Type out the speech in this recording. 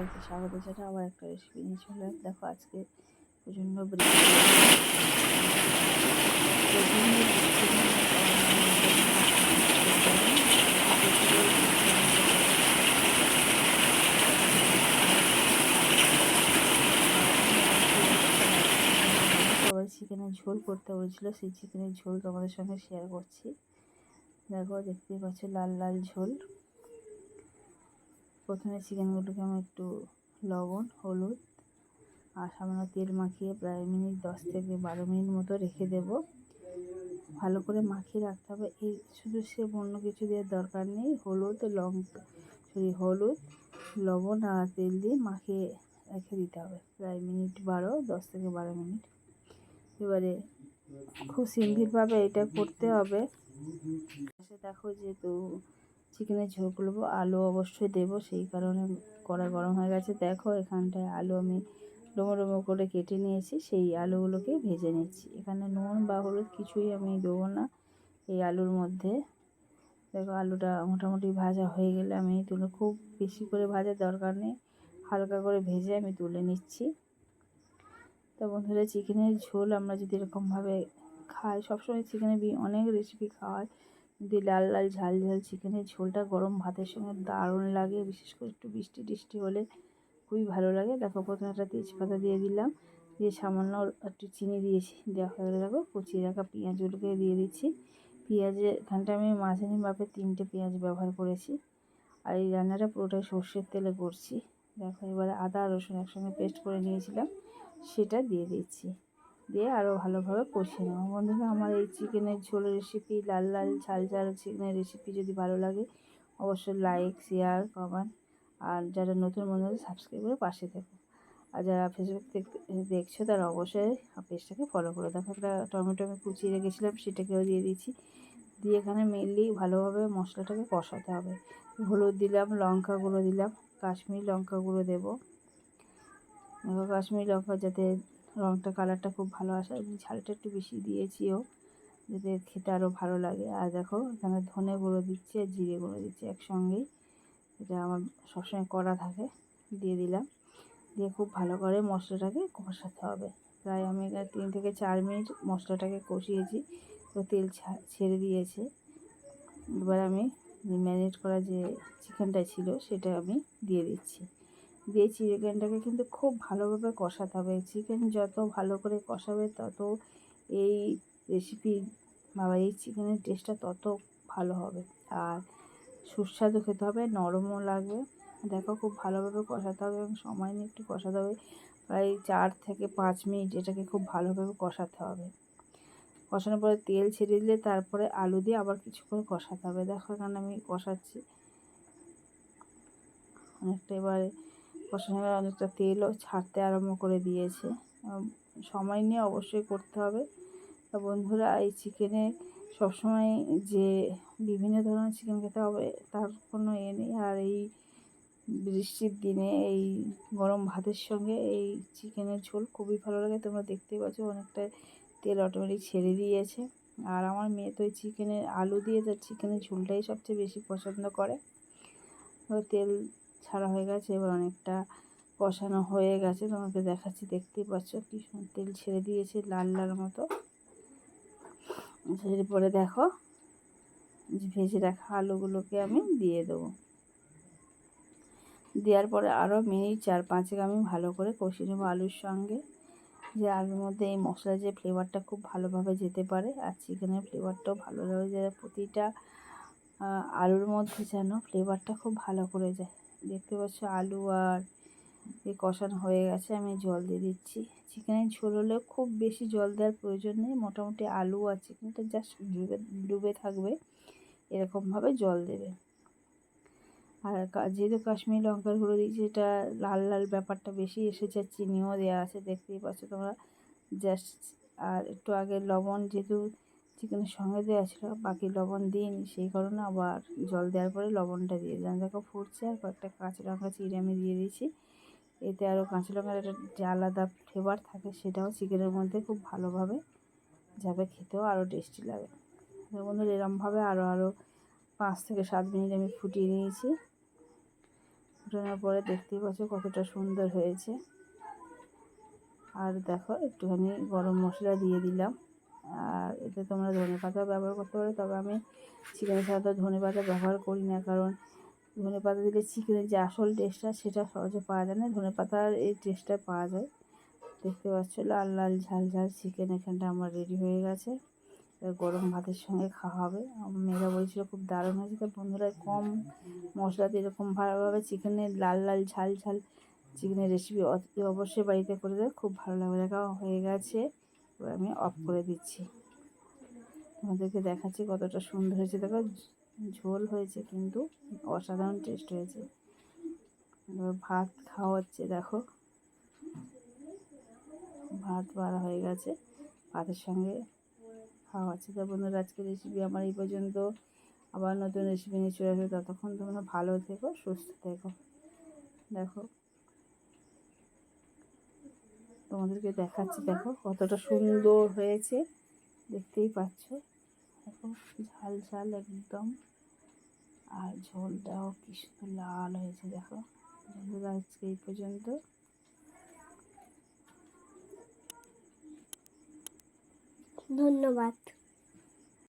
সবাইকে স্বাগত জানাই আবার একটা রেসিপি নিয়ে চলে। দেখো আজকে প্রচণ্ড বৃষ্টি সবাই চিকেনের ঝোল করতে বলছিল, সেই চিকেনের ঝোল তোমাদের সঙ্গে শেয়ার করছি। দেখো দেখতেই পাচ্ছ লাল লাল ঝোল। প্রথমে চিকেনগুলোকে আমি একটু লবণ, হলুদ আর সামান্য তেল মাখিয়ে প্রায় 10 থেকে 12 মিনিট মতো রেখে দেব। ভালো করে মাখিয়ে রাখতে হবে। এই শুধু সে অন্য কিছু দেওয়ার দরকার নেই। হলুদ, লবণ আর তেল দিয়ে মাখিয়ে রেখে দিতে হবে প্রায় 10 থেকে 12 মিনিট। এবারে খুব সিম্পলভাবে এটা করতে হবে। দেখো যেহেতু চিকেনের ঝোল করবো, আলু অবশ্যই দেবো, সেই কারণে কড়া গরম হয়ে গেছে। দেখো এখানটায় আলু আমি ডুমো ডুমো করে কেটে নিয়েছি, সেই আলুগুলোকে ভেজে নিচ্ছি। এখানে নুন বা হলুদ কিছুই আমি দেবো না এই আলুর মধ্যে। দেখো আলুটা মোটামুটি ভাজা হয়ে গেলে আমি খুব বেশি করে ভাজার দরকার নেই, হালকা করে ভেজে আমি তুলে নিচ্ছি। তো বন্ধুরা, চিকেনের ঝোল আমরা যদি এরকমভাবে খাই, সবসময় চিকেনের অনেক রেসিপি খাওয়ায়, কিন্তু লাল লাল ঝাল ঝাল চিকেনের ঝোলটা গরম ভাতের সঙ্গে দারুণ লাগে। বিশেষ করে একটু বৃষ্টি টিষ্টি হলে খুবই ভালো লাগে। দেখো প্রথমে একটা তেজপাতা দিয়ে দিলাম, দিয়ে সামান্য একটু চিনি দিয়েছি। দেওয়া হয়ে গেলে দেখো কুচিয়ে রাখা পেঁয়াজগুলোকে দিয়ে দিচ্ছি। পেঁয়াজের এখানটা আমি মাঝারি মাপে 3টে পেঁয়াজ ব্যবহার করেছি, আর এই রান্নাটা পুরোটাই সর্ষের তেলে করছি। দেখো এবারে আদা রসুন একসঙ্গে পেস্ট করে নিয়েছিলাম, সেটা দিয়ে দিচ্ছি। দিয়ে আরও ভালোভাবে কষিয়ে নেব। বন্ধুরা, আমার এই চিকেনের ঝোলের রেসিপি, লাল লাল ঝাল ঝাল চিকেনের রেসিপি যদি ভালো লাগে অবশ্যই লাইক, শেয়ার, কমেন্ট, আর যারা নতুন বন্ধুদের সাবস্ক্রাইব করে পাশে থেকো। আর যারা ফেসবুক দেখছো তারা অবশ্যই পেজটাকে ফলো করে। দেখো একটা টমেটো আমি কুচিয়ে রেখেছিলাম, সেটাকেও দিয়ে দিচ্ছি। দিয়ে এখানে মেনলি ভালোভাবে মশলাটাকে কষাতে হবে। হলুদ দিলাম, লঙ্কা গুঁড়ো দিলাম, কাশ্মীরি লঙ্কা গুঁড়ো দেবো। কাশ্মীরি লঙ্কা যাতে রঙটা কালারটা খুব ভালো আসে, আমি ঝালটা একটু বেশি দিয়েছিও যাতে খেতে আরও ভালো লাগে। আর দেখো এখানে ধনে গুঁড়ো দিচ্ছি আর জিরে গুঁড়ো দিচ্ছি একসঙ্গেই, এটা আমার সবসময় করা থাকে, দিয়ে দিলাম। দিয়ে খুব ভালো করে মশলাটাকে কষাতে হবে। প্রায় আমি এখানে 3 থেকে 4 মিনিট মশলাটাকে কষিয়েছি, তো তেল ছেড়ে দিয়েছে। এবার আমি ম্যারিনেট করা যে চিকেনটা ছিল সেটা আমি দিয়ে দিচ্ছি। দিয়ে চিকেনটাকে কিন্তু খুব ভালোভাবে কষাতে হবে। চিকেন যত ভালো করে কষাবে তত এই রেসিপি বা এই চিকেনের টেস্টটা তত ভালো হবে, আর সুস্বাদু খেতে হবে, নরমও লাগবে। দেখো খুব ভালোভাবে কষাতে হবে এবং সময় নিয়ে একটু কষাতে হবে। প্রায় 4 থেকে 5 মিনিট এটাকে খুব ভালোভাবে কষাতে হবে। কষানোর পরে তেল ছেড়ে দিলে তারপরে আলু দিয়ে আবার কিছুক্ষণ কষাতে হবে। দেখো এখানে আমি কষাচ্ছি অনেকটা। এবারে কষানোর অনেকটা তেলও ছাড়তে আরম্ভ করে দিয়েছে। সময় নিয়ে অবশ্যই করতে হবে। তো বন্ধুরা, এই চিকেনে সবসময় যে বিভিন্ন ধরনের চিকেন খেতে হবে তার কোনো নেই। আর এই বৃষ্টির দিনে এই গরম ভাতের সঙ্গে এই চিকেনের ঝোল খুবই ভালো লাগে। তোমরা দেখতেই পাচ্ছ অনেকটা তেল অটোমেটিক ছেড়ে দিয়েছে। আর আমার মেয়ে তো এই চিকেনের আলু দিয়ে তার চিকেনের ঝোলটাই সবচেয়ে বেশি পছন্দ করে। তেল ছাড়া হয়ে গেছে, এবার অনেকটা কষানো হয়ে গেছে, তোমাকে দেখাচ্ছি। দেখতেই পাচ্ছ কি সুন্দর তেল ছেড়ে দিয়েছে, লাল লাল মতো। এরপরে দেখো ভেজে রাখা আলুগুলোকে আমি দিয়ে দেবো। দেওয়ার পরে আরও মিনিট 4-5 আমি ভালো করে কষিয়ে নেবো আলুর সঙ্গে, যে আলুর মধ্যে এই মশলার যে ফ্লেভারটা খুব ভালোভাবে যেতে পারে, আর চিকেনের ফ্লেভারটাও ভালোভাবে যায়, প্রতিটা আলুর মধ্যে যেন ফ্লেভারটা খুব ভালো করে যায়। দেখতে পাচ্ছ আলু আর এই কষানো হয়ে গেছে, আমি জল দিয়ে দিচ্ছি। চিকেনের ঝোল হলেও খুব বেশি জল দেওয়ার প্রয়োজন নেই, মোটামুটি আলু আর চিকেনটা জাস্ট ডুবে থাকবে এরকমভাবে জল দেবে। আর যেহেতু কাশ্মীরি লঙ্কার গুঁড়ো দিয়েছি, এটা লাল লাল ব্যাপারটা বেশি এসেছে, আর চিনিও দেওয়া আছে, দেখতেই পাচ্ছ তোমরা জাস্ট। আর একটু আগে লবণ যেহেতু চিকেনের সঙ্গে দেওয়া ছিল, বাকি লবণ দিইনি, সেই কারণে আবার জল দেওয়ার পরে লবণটা দিয়ে দিলাম। দেখো ফুটছে, আর কয়েকটা কাঁচা লঙ্কা চিড়ে আমি দিয়ে দিয়েছি। এতে আরও কাঁচা লঙ্কার একটা যে আলাদা ফ্লেভার থাকে সেটাও চিকেনের মধ্যে খুব ভালোভাবে যাবে, খেতেও আরও টেস্টি লাগে। বন্ধুরা, এরমভাবে আরও 5 থেকে 7 মিনিট আমি ফুটিয়ে নিয়েছি। ফোটানোর পরে দেখতেই পাচ্ছ কতটা সুন্দর হয়েছে। আর দেখো একটুখানি গরম মশলা দিয়ে দিলাম। আর এতে তোমরা ধনেপাতা ব্যবহার করতে পারো, তবে আমি চিকেনের সাথে ধনেপাতা ব্যবহার করি না, কারণ ধনেপাতা দিলে চিকেনের যে আসল টেস্টটা সেটা সহজে পাওয়া যায় না, ধনেপাতার এই টেস্টটা পাওয়া যায়। দেখতে পাচ্ছ লাল লাল ঝাল ঝাল চিকেন এখানটা আমার রেডি হয়ে গেছে। গরম ভাতের সঙ্গে খাওয়া হবে। আমার মেয়েরা বলছিল খুব দারুণ হয়েছে। তো বন্ধুরা, কম মশলাতে এরকম ভালোভাবে চিকেনের লাল লাল ঝাল ঝাল চিকেনের রেসিপি অবশ্যই বাড়িতে করে দেবে, খুব ভালো লাগবে। দেখা হয়ে গেছে, এবার আমি অফ করে দিচ্ছি। তোমাদেরকে দেখাচ্ছি কতটা সুন্দর হয়েছে। দেখো ঝোল হয়েছে কিন্তু অসাধারণ টেস্ট হয়েছে। এবার ভাত খাওয়া হচ্ছে, দেখো ভাত বাড়া হয়ে গেছে, ভাতের সঙ্গে খাওয়া হচ্ছে। তো বন্ধুরা, আজকের রেসিপি আমার এই পর্যন্ত। আবার নতুন রেসিপি নিয়ে চলে আসবে, ততক্ষণ তোমরা ভালো থেকো, সুস্থ থেকো। দেখো তোমাদেরকে দেখাচ্ছি, দেখো কতটা সুন্দর হয়েছে, দেখতেই পাচ্ছ। দেখো ঝাল ঝাল একদম, আর ঝোলটাও কি সুন্দর লাল হয়েছে। দেখো বন্ধুরা, আজকে এই পর্যন্ত। ধন্যবাদ।